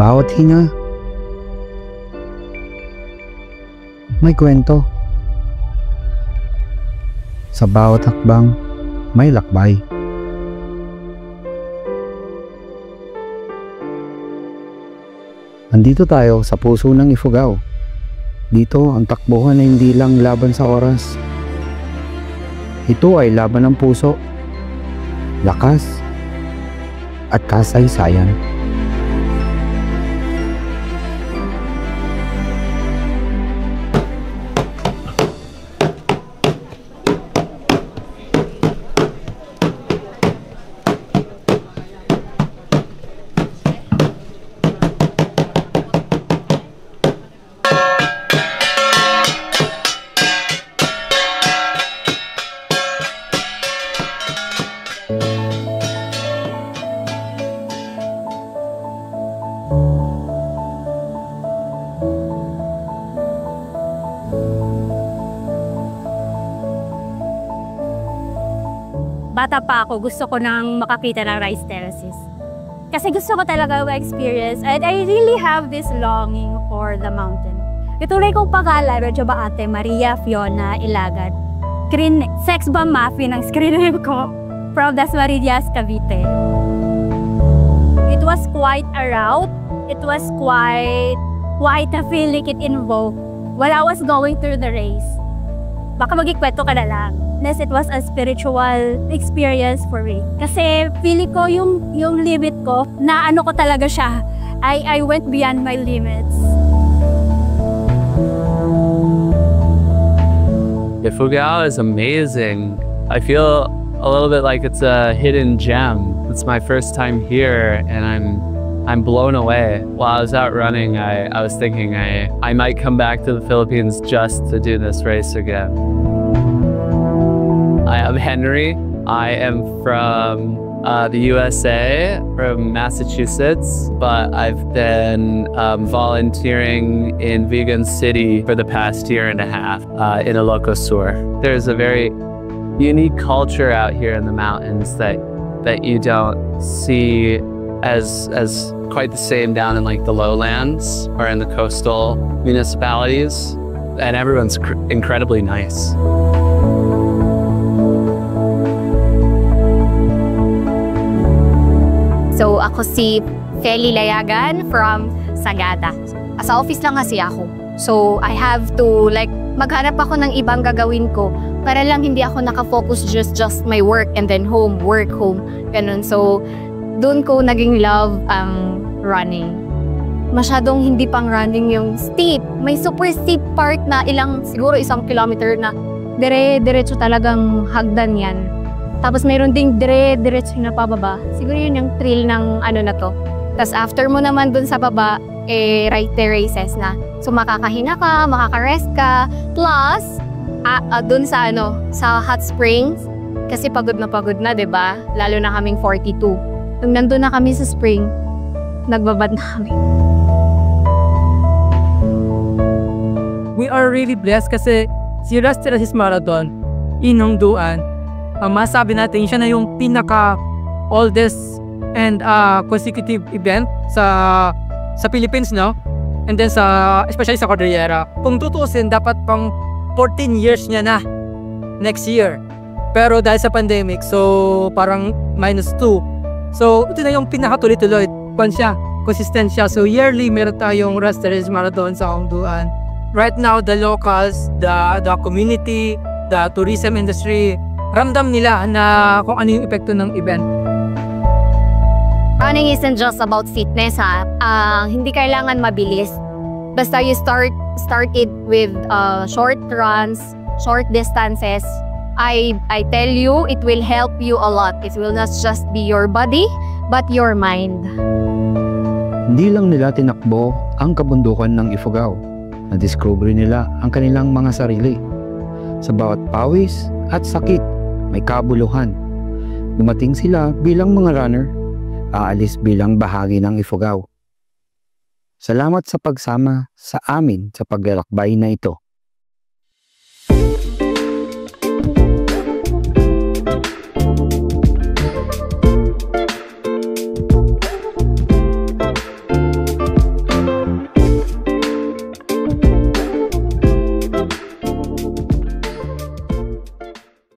bawat hinga, may kwento. Sa bawat hakbang, may lakbay. Andito tayo sa puso ng Ifugao. Dito ang takbuhan ay hindi lang laban sa oras. Ito ay laban ng puso, lakas, at kasaysayan. Bata pa ako, gusto ko nang makakita ng rice terraces. Kasi gusto ko talaga ma-experience and I really have this longing for the mountain. Ituloy kong pangalan, Radyo Baate, Maria Fiona Ilagad. Sex bomb muffin ang screen name ko from Dasmariñas, Cavite. It was quite a route. It was quite a feeling it invoked while I was going through the race. Baka mag-ikwento ka na lang. It was a spiritual experience for me. Kasi feeling ko yung limit ko, na ano ko talaga siya. I went beyond my limits. Ifugao is amazing. I feel a little bit like it's a hidden gem. It's my first time here and I'm blown away. While I was out running, I was thinking I might come back to the Philippines just to do this race again. I'm Henry. I am from the USA, from Massachusetts, but I've been volunteering in Vigan City for the past year and a half in Ilocos Sur. There's a very unique culture out here in the mountains that you don't see as quite the same down in like the lowlands or in the coastal municipalities, and everyone's incredibly nice. So ako si Feli Layagan from Sagada. Sa office lang kasi ako. So I have to like maghanap ako ng ibang gagawin ko para lang hindi ako nakafocus just my work and then home, work, home. Ganun. So doon ko naging love ang running. Masyadong hindi pang running yung steep. May super steep part na siguro 1 kilometer na diretso talagang hagdan yan. Tapos mayroon ding diretso na pababa. Siguro yun yung thrill ng ano na to. Tapos after mo naman dun sa baba, right terraces na. So makakahinga ka, makaka-rest ka. Plus, dun sa sa hot springs, kasi pagod na, 'di ba? Lalo na kaming 42. Nung nandun na kami sa spring, nagbabad na kami. We are really blessed kasi si Rice Terraces Marathon, Inongduan, masabi natin siya na yung pinaka-oldest and consecutive event sa Philippines, no? And then especially sa Cordillera. Kung tutusin, dapat pang 14 years niya na next year. Pero dahil sa pandemic, so parang -2. So ito na yung pinaka-tuloy-tuloy. Consistent siya. So yearly, meron tayong Rice Terraces Marathon sa Ongduan. Right now, the locals, the community, the tourism industry, ramdam nila na kung ano yung epekto ng event. Running isn't just about fitness, ha. Hindi kailangan mabilis. Basta you start it with short runs, short distances. I tell you, it will help you a lot. It will not just be your body, but your mind. Hindi lang nila tinakbo ang kabundukan ng Ifugao. Na-discover nila ang kanilang mga sarili. Sa bawat pawis at sakit, may kabuluhan. Dumating sila bilang mga runner, aalis bilang bahagi ng Ifugao. Salamat sa pagsama sa amin sa paglalakbay na ito.